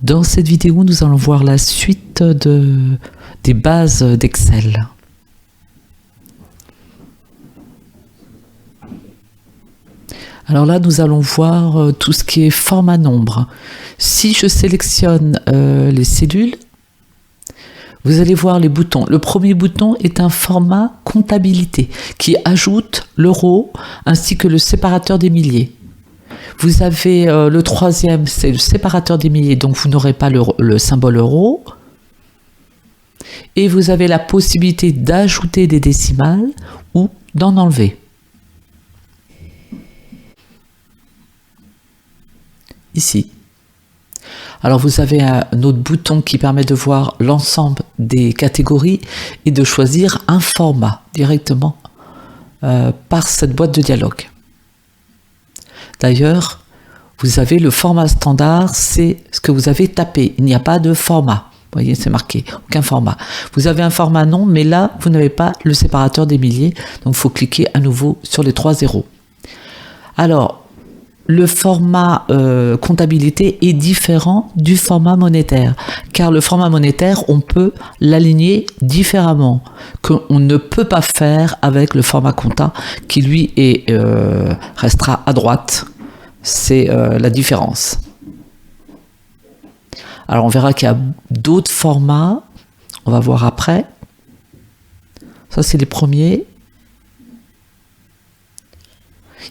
Dans cette vidéo, nous allons voir la suite des bases d'Excel. Alors là, nous allons voir tout ce qui est format nombre. Si je sélectionne les cellules, vous allez voir les boutons. Le premier bouton est un format comptabilité qui ajoute l'euro ainsi que le séparateur des milliers. Vous avez le troisième, c'est le séparateur des milliers, donc vous n'aurez pas le symbole euro. Et vous avez la possibilité d'ajouter des décimales ou d'en enlever. Ici. Alors vous avez un autre bouton qui permet de voir l'ensemble des catégories et de choisir un format directement par cette boîte de dialogue. D'ailleurs, vous avez le format standard, c'est ce que vous avez tapé. Il n'y a pas de format. Vous voyez, c'est marqué, aucun format. Vous avez un format non, mais là, vous n'avez pas le séparateur des milliers. Donc, il faut cliquer à nouveau sur les 3 zéros. Alors, le format comptabilité est différent du format monétaire. Car le format monétaire, on peut l'aligner différemment. Qu'on ne peut pas faire avec le format compta, qui lui restera à droite. C'est la différence. Alors on verra qu'il y a d'autres formats. On va voir après. Ça, c'est les premiers.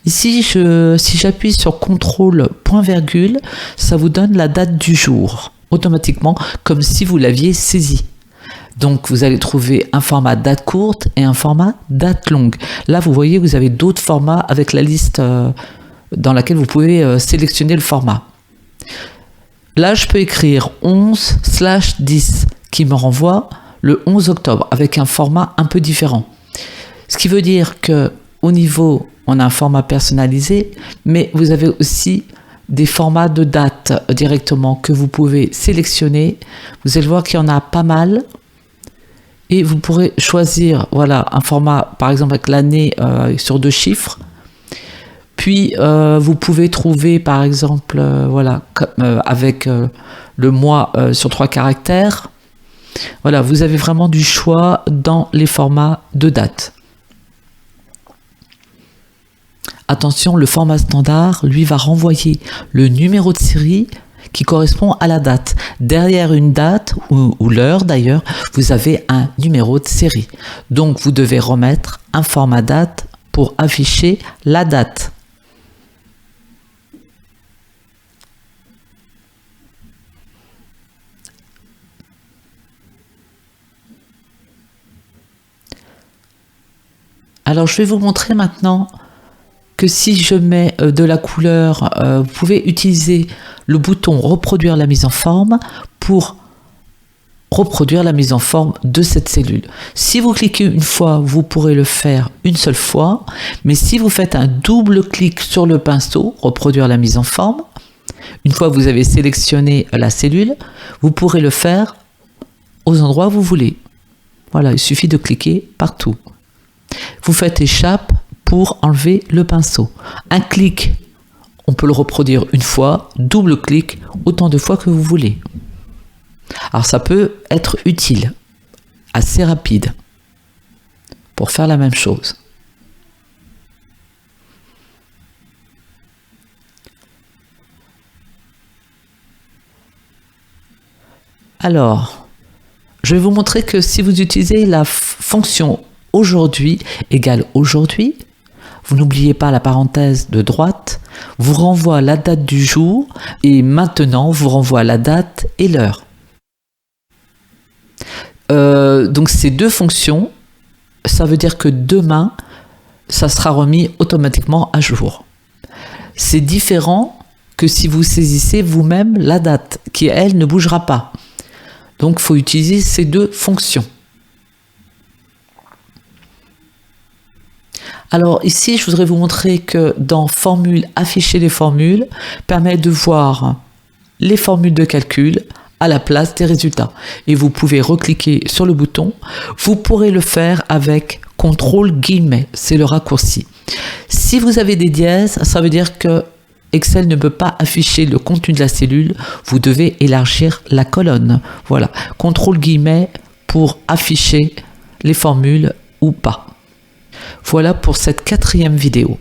Ici, si j'appuie sur CTRL point virgule, ça vous donne la date du jour, automatiquement, comme si vous l'aviez saisi. Donc, vous allez trouver un format date courte et un format date longue. Là, vous voyez, vous avez d'autres formats avec la liste dans laquelle vous pouvez sélectionner le format. Là, je peux écrire 11/10, qui me renvoie le 11 octobre, avec un format un peu différent. Ce qui veut dire qu'au niveau... on a un format personnalisé, mais vous avez aussi des formats de date directement que vous pouvez sélectionner. Vous allez voir qu'il y en a pas mal. Et vous pourrez choisir un format, par exemple avec l'année sur 2 chiffres. Puis, vous pouvez trouver, par exemple, avec le mois sur 3 caractères. Voilà, vous avez vraiment du choix dans les formats de date. Attention, le format standard, lui, va renvoyer le numéro de série qui correspond à la date. Derrière une date, ou l'heure d'ailleurs, vous avez un numéro de série. Donc, vous devez remettre un format date pour afficher la date. Alors, je vais vous montrer maintenant que si je mets de la couleur, vous pouvez utiliser le bouton reproduire la mise en forme pour reproduire la mise en forme de cette cellule. Si vous cliquez une fois, vous pourrez le faire une seule fois, mais si vous faites un double clic sur le pinceau, reproduire la mise en forme, une fois que vous avez sélectionné la cellule, vous pourrez le faire aux endroits où vous voulez. Voilà, il suffit de cliquer partout. Vous faites échappe pour enlever le pinceau. Un clic, on peut le reproduire une fois, double clic, autant de fois que vous voulez. Alors ça peut être utile, assez rapide, pour faire la même chose. Alors, je vais vous montrer que si vous utilisez la fonction aujourd'hui égale aujourd'hui, vous n'oubliez pas la parenthèse de droite, vous renvoie la date du jour et maintenant vous renvoie la date et l'heure. Donc ces deux fonctions, ça veut dire que demain, ça sera remis automatiquement à jour. C'est différent que si vous saisissez vous-même la date, qui elle ne bougera pas. Donc il faut utiliser ces deux fonctions. Alors ici, je voudrais vous montrer que dans Formule, afficher les formules permet de voir les formules de calcul à la place des résultats. Et vous pouvez recliquer sur le bouton. Vous pourrez le faire avec CTRL-, c'est le raccourci. Si vous avez des dièses, ça veut dire que Excel ne peut pas afficher le contenu de la cellule, vous devez élargir la colonne. Voilà, contrôle guillemets pour afficher les formules ou pas. Voilà pour cette 4e vidéo.